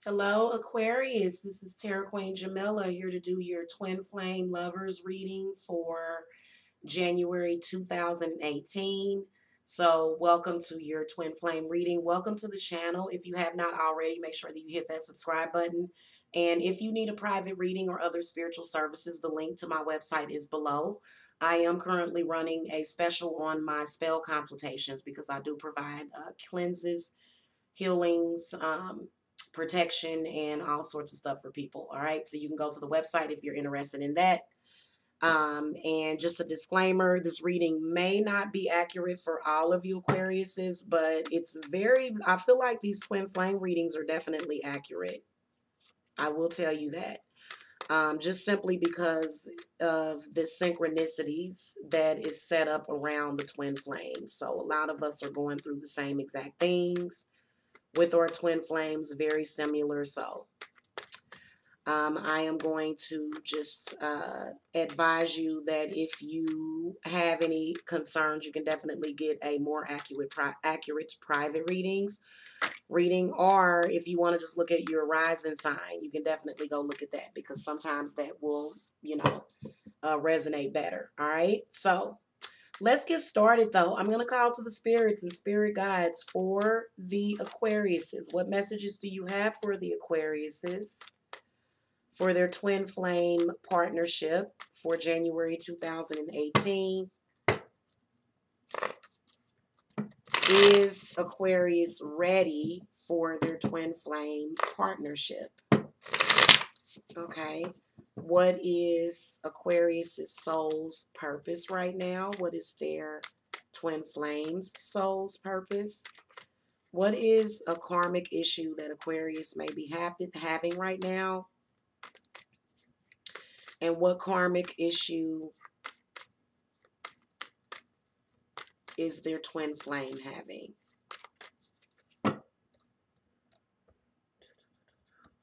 Hello, Aquarius. This is Terra Queen Jamila here to do your twin flame lovers reading for January 2018. So, welcome to your twin flame reading. Welcome to the channel. If you have not already, make sure that you hit that subscribe button. And if you need a private reading or other spiritual services, the link to my website is below. I am currently running a special on my spell consultations because I do provide cleanses, healings, protection, and all sorts of stuff for people. All right. So you can go to the website if you're interested in that. And just a disclaimer, this reading may not be accurate for all of you Aquariuses, but I feel like these twin flame readings are definitely accurate. I will tell you that. Just simply because of the synchronicities that is set up around the twin flames. So a lot of us are going through the same exact things with our twin flames, very similar. So I am going to just advise you that if you have any concerns, you can definitely get a more accurate private reading, or if you want to just look at your rising sign, you can definitely go look at that because sometimes that will, resonate better. All right, so let's get started though. I'm going to call to the spirits and spirit guides for the Aquariuses. What messages do you have for the Aquariuses for their twin flame partnership for January 2018? Is Aquarius ready for their twin flame partnership? Okay. What is Aquarius's soul's purpose right now? What is their twin flames soul's purpose? What is a karmic issue that Aquarius may be having right now? And what karmic issue is their twin flame having?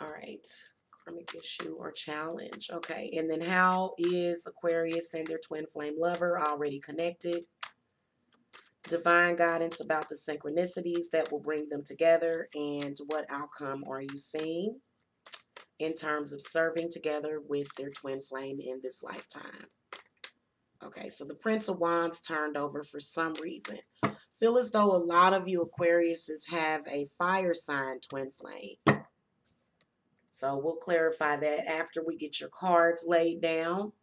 All right. Karmic issue or challenge. Okay. And then how is Aquarius and their twin flame lover already connected? Divine guidance about the synchronicities that will bring them together, and what outcome are you seeing in terms of serving together with their twin flame in this lifetime? Okay, so the Prince of Wands turned over for some reason. Feel as though a lot of you Aquariuses have a fire sign twin flame. So we'll clarify that after we get your cards laid down.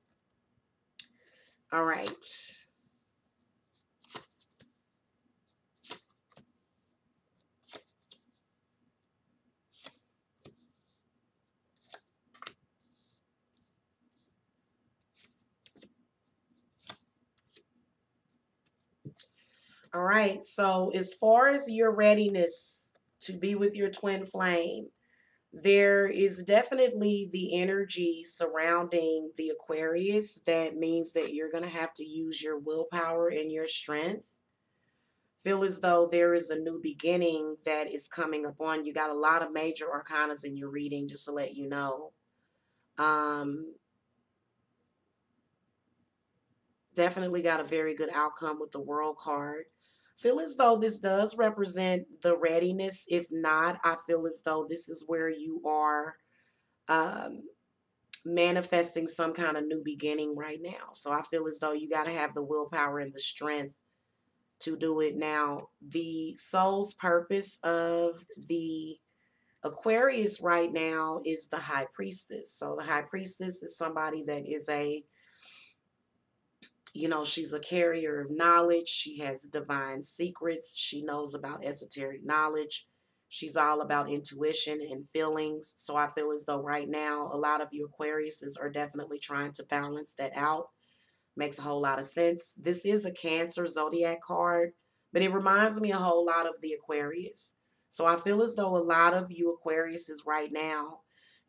All right. All right. So as far as your readiness to be with your twin flame, there is definitely the energy surrounding the Aquarius that means that you're going to have to use your willpower and your strength. Feel as though there is a new beginning that is coming upon you. Got a lot of major arcanas in your reading, just to let you know. Um, Definitely got a very good outcome with the World card. Feel as though this does represent the readiness. If not, I feel as though this is where you are um, manifesting some kind of new beginning right now. So I feel as though you got to have the willpower and the strength to do it. Now, the soul's purpose of the Aquarius right now is the High Priestess. So the High Priestess is somebody that is she's a carrier of knowledge. She has divine secrets. She knows about esoteric knowledge. She's all about intuition and feelings. So I feel as though right now, a lot of you Aquariuses are definitely trying to balance that out. Makes a whole lot of sense. This is a Cancer zodiac card, but it reminds me a whole lot of the Aquarius. So I feel as though a lot of you Aquariuses right now,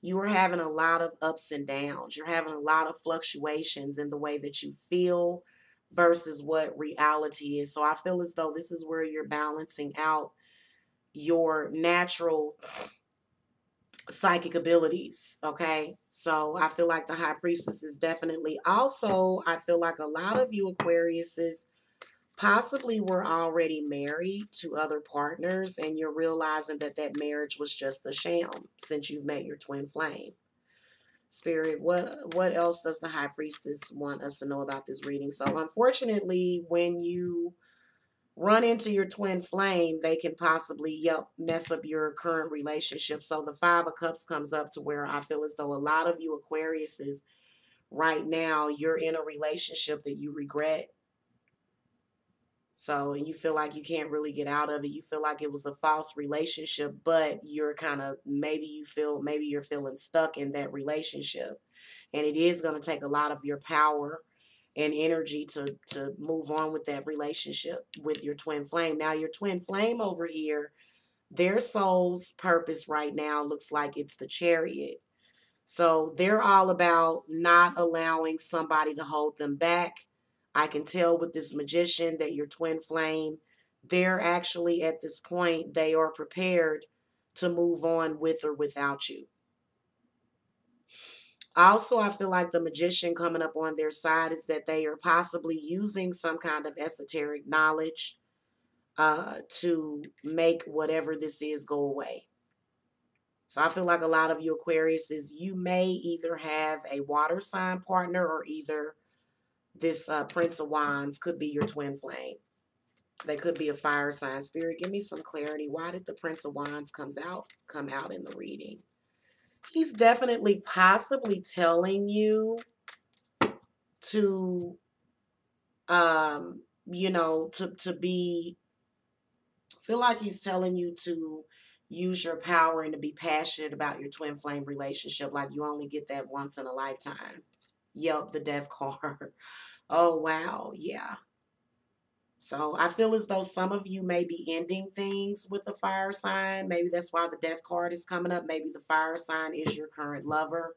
you are having a lot of ups and downs. You're having a lot of fluctuations in the way that you feel versus what reality is. So I feel as though this is where you're balancing out your natural psychic abilities. Okay, so I feel like the High Priestess is definitely also, I feel like a lot of you Aquariuses possibly were already married to other partners, and you're realizing that that marriage was just a sham since you've met your twin flame. Spirit, what else does the High Priestess want us to know about this reading? So unfortunately, when you run into your twin flame, they can possibly mess up your current relationship. So the Five of Cups comes up to where I feel as though a lot of you Aquariuses right now, you're in a relationship that you regret. So, and you feel like you can't really get out of it. You feel like it was a false relationship, but you're kind of, maybe you're feeling stuck in that relationship. And it is going to take a lot of your power and energy to move on with that relationship with your twin flame. Now, your twin flame over here, their soul's purpose right now looks like it's the Chariot. So they're all about not allowing somebody to hold them back. I can tell with this Magician that your twin flame, they're actually at this point, they are prepared to move on with or without you. Also, I feel like the Magician coming up on their side is that they are possibly using some kind of esoteric knowledge to make whatever this is go away. So I feel like a lot of you Aquarius is you may either have a water sign partner, or either this Prince of Wands could be your twin flame. They could be a fire sign. Spirit, give me some clarity. Why did the Prince of Wands come out in the reading? He's definitely possibly telling you to to be, feel like he's telling you to use your power and to be passionate about your twin flame relationship, like you only get that once in a lifetime. Yep, the death card. Oh wow, yeah. So I feel as though some of you may be ending things with a fire sign. Maybe that's why the death card is coming up. Maybe the fire sign is your current lover,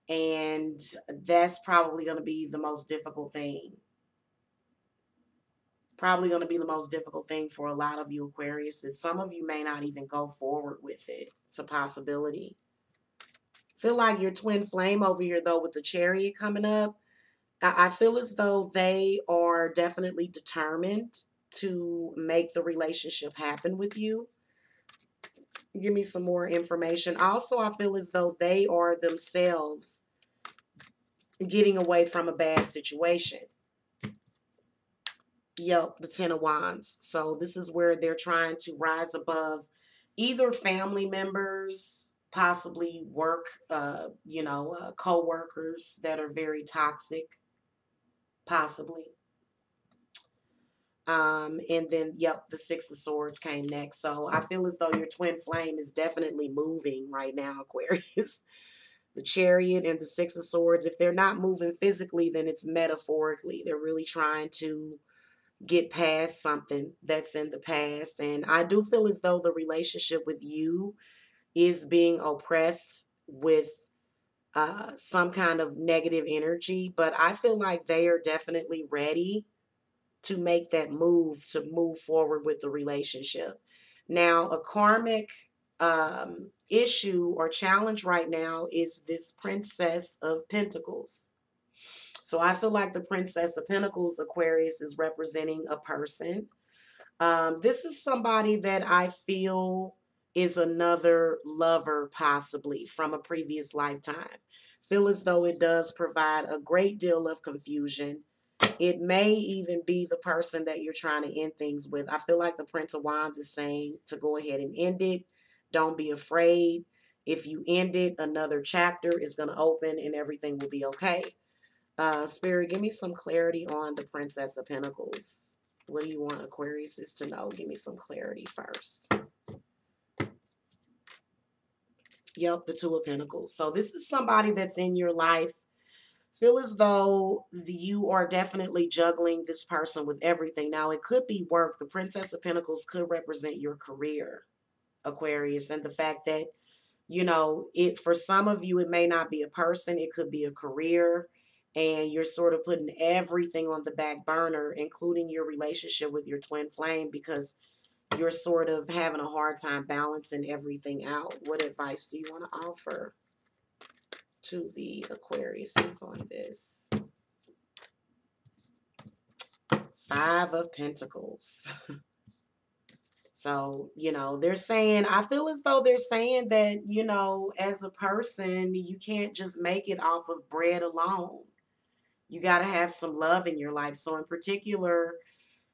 and that's probably going to be the most difficult thing. Probably going to be the most difficult thing for a lot of you Aquarius. Is some of you may not even go forward with it. It's a possibility. Feel like your twin flame over here though, with the Chariot coming up, I feel as though they are definitely determined to make the relationship happen with you. Give me some more information. Also, I feel as though they are themselves getting away from a bad situation. Yep, the Ten of Wands. So this is where they're trying to rise above either family members, possibly work, co-workers that are very toxic, possibly. And then, yep, the Six of Swords came next. So I feel as though your twin flame is definitely moving right now, Aquarius. The Chariot and the Six of Swords, if they're not moving physically, then it's metaphorically. They're really trying to get past something that's in the past. And I do feel as though the relationship with you is being oppressed with some kind of negative energy. But I feel like they are definitely ready to make that move, to move forward with the relationship. Now, a karmic issue or challenge right now is this Princess of Pentacles. So I feel like the Princess of Pentacles, Aquarius, is representing a person. This is somebody that I feel is another lover, possibly from a previous lifetime. Feel as though it does provide a great deal of confusion. It may even be the person that you're trying to end things with. I feel like the Prince of Wands is saying to go ahead and end it. Don't be afraid. If you end it, another chapter is going to open and everything will be okay. Spirit, give me some clarity on the Princess of Pentacles. What do you want Aquarius is to know? Give me some clarity first. Yep, the Two of Pentacles. So this is somebody that's in your life. Feel as though you are definitely juggling this person with everything. Now, it could be work. The Princess of Pentacles could represent your career, Aquarius, and the fact that, it for some of you, it may not be a person. It could be a career, and you're sort of putting everything on the back burner, including your relationship with your twin flame, because you're sort of having a hard time balancing everything out. What advice do you want to offer to the Aquariuses on this? Five of Pentacles. So, they're saying, I feel as though they're saying that, as a person, you can't just make it off of bread alone. You got to have some love in your life. So, in particular,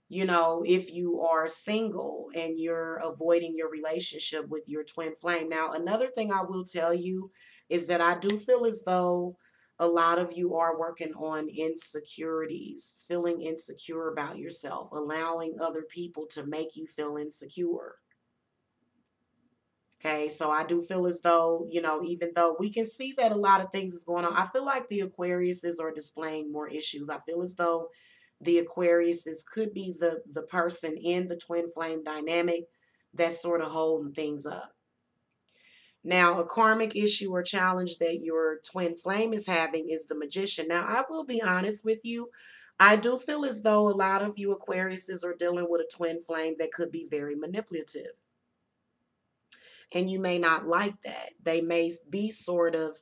if you are single and you're avoiding your relationship with your twin flame. Now, another thing I will tell you is that I do feel as though a lot of you are working on insecurities, feeling insecure about yourself, allowing other people to make you feel insecure. Okay, so I do feel as though, even though we can see that a lot of things is going on, I feel like the Aquariuses are displaying more issues. I feel as though the Aquariuses could be the person in the twin flame dynamic that's sort of holding things up. Now, a karmic issue or challenge that your twin flame is having is the Magician. Now, I will be honest with you. I do feel as though a lot of you Aquariuses are dealing with a twin flame that could be very manipulative. And you may not like that. They may be sort of,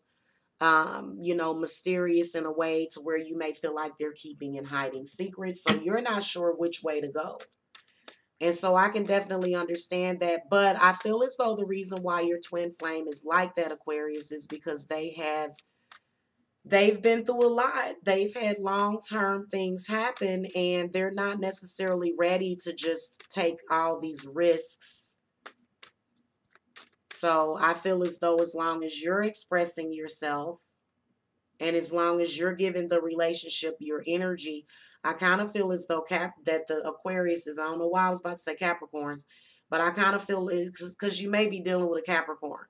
mysterious in a way to where you may feel like they're keeping and hiding secrets. So you're not sure which way to go. And so I can definitely understand that. But I feel as though the reason why your twin flame is like that, Aquarius, is because they've been through a lot. They've had long-term things happen, and they're not necessarily ready to just take all these risks. So I feel as though as long as you're expressing yourself and as long as you're giving the relationship your energy, I kind of feel as though that the Aquarius is, I don't know why I was about to say Capricorns, but I kind of feel it's because you may be dealing with a Capricorn.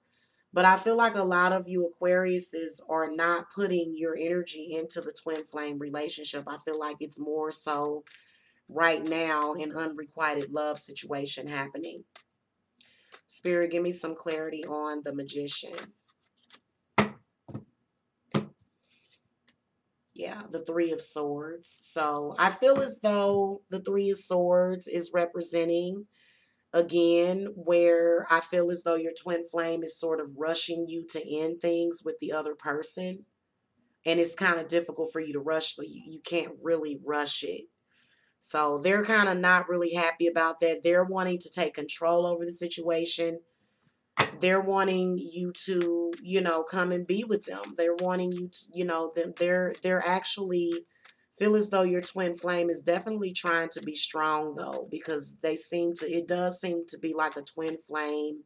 But I feel like a lot of you Aquariuses are not putting your energy into the twin flame relationship. I feel like it's more so right now an unrequited love situation happening. Spirit, give me some clarity on the Magician. Yeah, the Three of Swords. So I feel as though the Three of Swords is representing, again, where I feel as though your twin flame is sort of rushing you to end things with the other person. And it's kind of difficult for you to rush, so you can't really rush it. So they're kind of not really happy about that. They're wanting to take control over the situation. They're wanting you to, come and be with them. They're wanting you to, they're actually feel as though your twin flame is definitely trying to be strong though, because it does seem to be like a twin flame,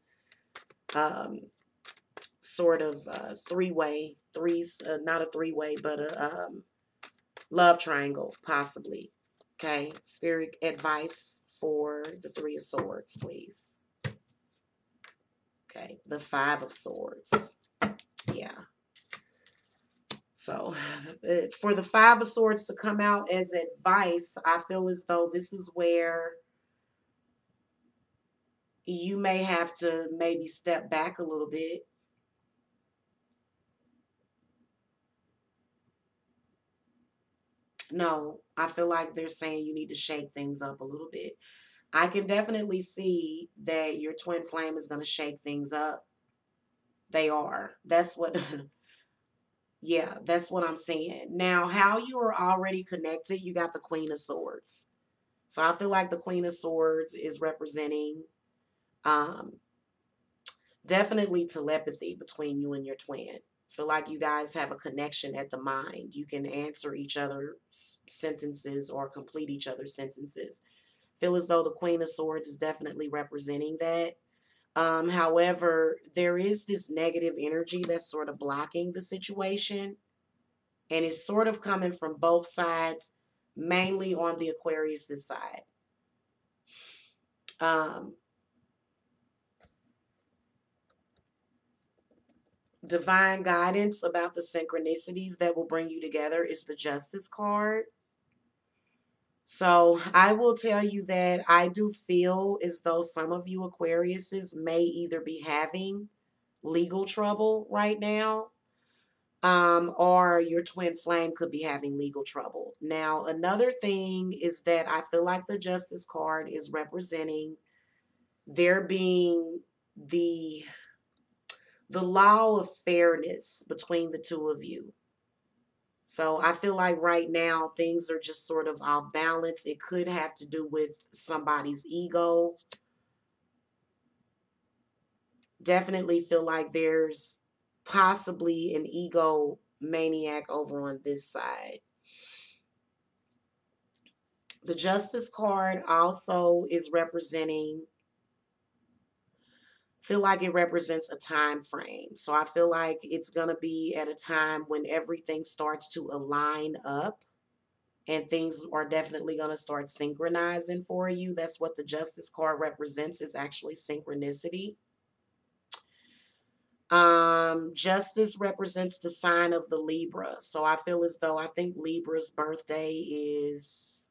sort of three-way, not a three-way, but a love triangle, possibly. Okay, spirit advice for the Three of Swords, please. Okay, the Five of Swords. Yeah. So for the Five of Swords to come out as advice, I feel as though this is where you may have to maybe step back a little bit. No, I feel like they're saying you need to shake things up a little bit. I can definitely see that your twin flame is going to shake things up. They are. That's what Yeah, that's what I'm saying. Now, how you are already connected, you got the Queen of Swords. So I feel like the Queen of Swords is representing um, definitely telepathy between you and your twin. Feel like you guys have a connection at the mind. You can answer each other's sentences or complete each other's sentences. Feel as though the Queen of Swords is definitely representing that. However, there is this negative energy that's sort of blocking the situation. And it's sort of coming from both sides, mainly on the Aquarius' side. Um, divine guidance about the synchronicities that will bring you together is the Justice card. So I will tell you that I do feel as though some of you Aquariuses may either be having legal trouble right now, or your twin flame could be having legal trouble. Now, another thing is that I feel like the Justice card is representing there being the law of fairness between the two of you. So I feel like right now things are just sort of off balance. It could have to do with somebody's ego. Definitely feel like there's possibly an ego maniac over on this side. The Justice card also is representing, feel like it represents a time frame. So I feel like it's going to be at a time when everything starts to align up and things are definitely going to start synchronizing for you. That's what the Justice card represents, is actually synchronicity. Justice represents the sign of the Libra. So I feel as though, I think Libra's birthday is,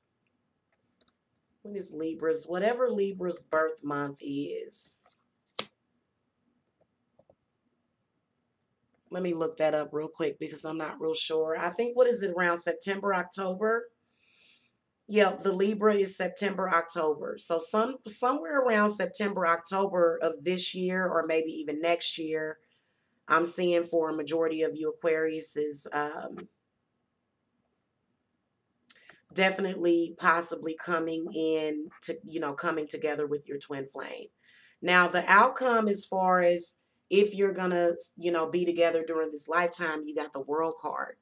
when is Libra's, whatever Libra's birth month is. Let me look that up real quick because I'm not real sure. I think, what is it, around September, October? Yep, the Libra is September, October. So somewhere around September, October of this year, or maybe even next year, I'm seeing for a majority of you Aquarius is definitely possibly coming in to, coming together with your twin flame. Now, the outcome, as far as if you're gonna, be together during this lifetime, you got the World card.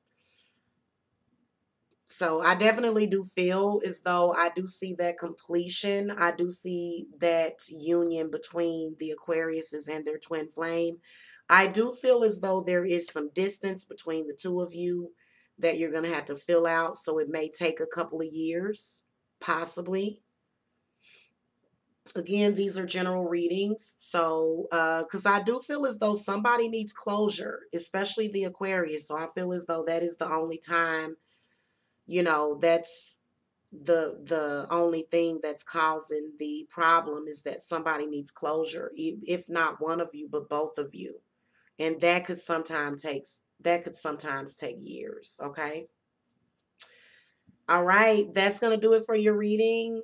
So I definitely do feel as though I do see that completion. I do see that union between the Aquariuses and their twin flame. I do feel as though there is some distance between the two of you that you're going to have to fill out. So it may take a couple of years, possibly. Again, these are general readings. So, because I do feel as though somebody needs closure, especially the Aquarius. So I feel as though that is the only time, that's the only thing that's causing the problem, is that somebody needs closure, if not one of you but both of you, and that could sometimes take years. Okay, all right, that's going to do it for your reading.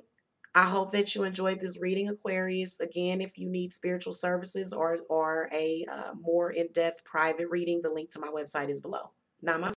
I hope that you enjoyed this reading, Aquarius. Again, if you need spiritual services or a more in-depth private reading, the link to my website is below. Namaste.